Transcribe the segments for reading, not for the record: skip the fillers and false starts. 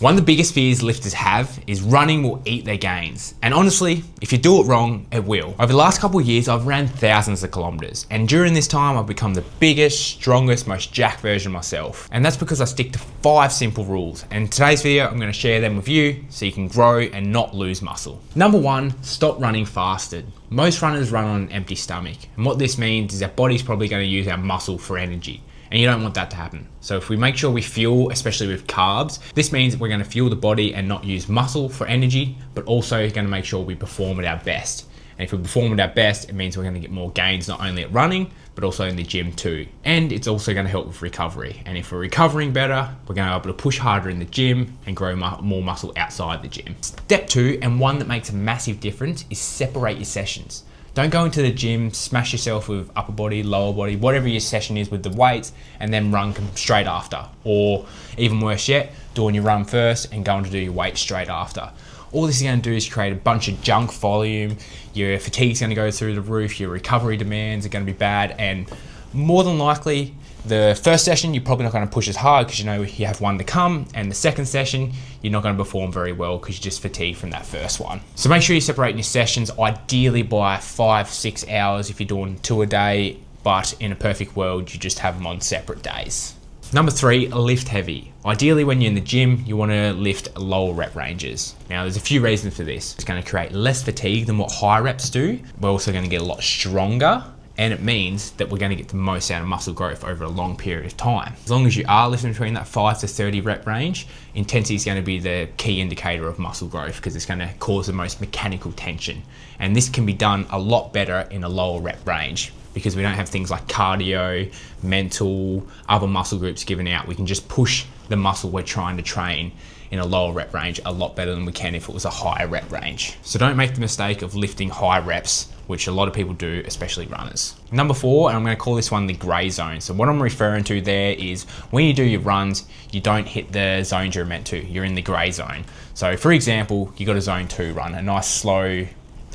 One of the biggest fears lifters have is running will eat their gains. And honestly, if you do it wrong, it will. Over the last couple of years, I've ran thousands of kilometers. And during this time, I've become the biggest, strongest, most jacked version of myself. And that's because I stick to 5 simple rules. And in today's video, I'm gonna share them with you so you can grow and not lose muscle. Number 1, stop running fasted. Most runners run on an empty stomach. And what this means is our body's probably gonna use our muscle for energy. And you don't want that to happen. So if we make sure we fuel, especially with carbs, this means we're gonna fuel the body and not use muscle for energy, but also gonna make sure we perform at our best. And if we perform at our best, it means we're gonna get more gains, not only at running, but also in the gym too. And it's also gonna help with recovery. And if we're recovering better, we're gonna be able to push harder in the gym and grow more muscle outside the gym. Step 2, and one that makes a massive difference, is separate your sessions. Don't go into the gym, smash yourself with upper body, lower body, whatever your session is with the weights, and then run straight after. Or even worse yet, doing your run first and going to do your weights straight after. All this is going to do is create a bunch of junk volume. Your fatigue's going to go through the roof, your recovery demands are going to be bad, and more than likely, the first session, you're probably not going to push as hard because you know you have one to come, and the second session, you're not going to perform very well because you're just fatigued from that first one. So make sure you separate your sessions, ideally by 5-6 hours if you're doing 2 a day, but in a perfect world, you just have them on separate days. Number 3, lift heavy. Ideally, when you're in the gym, you want to lift lower rep ranges. Now, there's a few reasons for this. It's going to create less fatigue than what high reps do. We're also going to get a lot stronger. And it means that we're going to get the most out of muscle growth over a long period of time. As long as you are lifting between that 5 to 30 rep range, intensity is going to be the key indicator of muscle growth because it's going to cause the most mechanical tension. And this can be done a lot better in a lower rep range because we don't have things like cardio, mental, other muscle groups given out. We can just push the muscle we're trying to train in a lower rep range a lot better than we can if it was a higher rep range. So don't make the mistake of lifting high reps, which a lot of people do, especially runners. Number 4, and I'm gonna call this one the gray zone. So what I'm referring to there is when you do your runs, you don't hit the zones you're meant to, you're in the gray zone. So for example, you got a zone 2 run, a nice slow,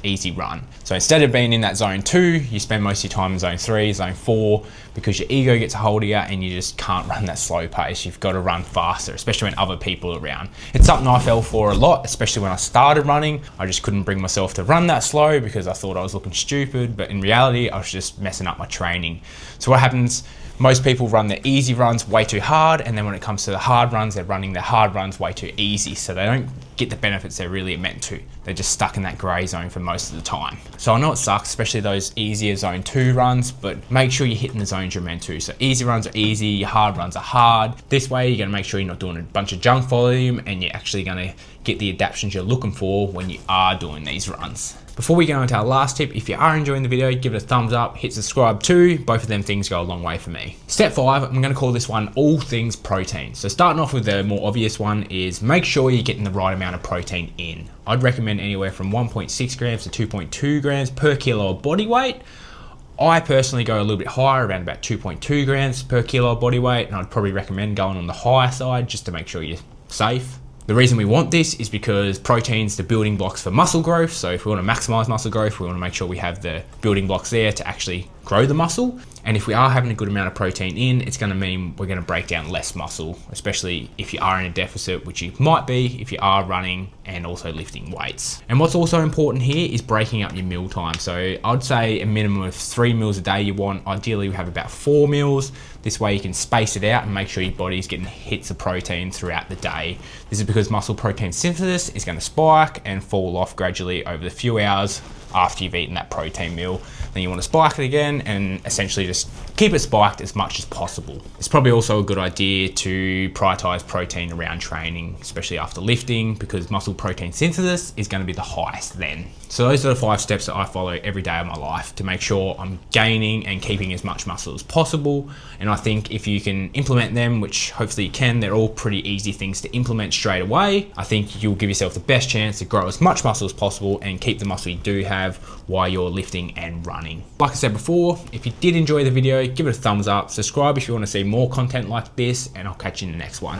easy run. So instead of being in that zone 2, you spend most of your time in zone 3, zone 4, because your ego gets a hold of you and you just can't run that slow pace. You've got to run faster, especially when other people are around. It's something I fell for a lot, especially when I started running. I just couldn't bring myself to run that slow because I thought I was looking stupid, but in reality, I was just messing up my training. So what happens, most people run their easy runs way too hard, and then when it comes to the hard runs, they're running their hard runs way too easy, so they don't get the benefits they're really meant to. They're just stuck in that gray zone for most of the time. So I know it sucks, especially those easier zone 2 runs, but make sure you're hitting the zones you're meant to. So easy runs are easy, your hard runs are hard. This way, you're gonna make sure you're not doing a bunch of junk volume and you're actually gonna get the adaptations you're looking for when you are doing these runs. Before we go into our last tip, if you are enjoying the video, give it a thumbs up, hit subscribe too. Both of them things go a long way for me. Step 5, I'm gonna call this one all things protein. So starting off with the more obvious one is make sure you're getting the right amount of protein in. I'd recommend anywhere from 1.6 grams to 2.2 grams per kilo of body weight. I personally go a little bit higher, around about 2.2 grams per kilo of body weight, and I'd probably recommend going on the higher side just to make sure you're safe. The reason we want this is because protein's the building blocks for muscle growth. So if we want to maximize muscle growth, we want to make sure we have the building blocks there to actually grow the muscle. And if we are having a good amount of protein in, it's going to mean we're going to break down less muscle, especially if you are in a deficit, which you might be if you are running and also lifting weights. And what's also important here is breaking up your meal time. So I'd say a minimum of 3 meals a day you want. Ideally, we have about 4 meals. This way you can space it out and make sure your body's getting hits of protein throughout the day. This is because muscle protein synthesis is going to spike and fall off gradually over the few hours after you've eaten that protein meal. Then you want to spike it again and essentially just keep it spiked as much as possible. It's probably also a good idea to prioritize protein around training, especially after lifting, because muscle protein synthesis is going to be the highest then. So those are the 5 steps that I follow every day of my life to make sure I'm gaining and keeping as much muscle as possible. And I think if you can implement them, which hopefully you can, they're all pretty easy things to implement straight away. I think you'll give yourself the best chance to grow as much muscle as possible and keep the muscle you do have while you're lifting and running. Like I said before, if you did enjoy the video, give it a thumbs up, subscribe if you want to see more content like this, and I'll catch you in the next one.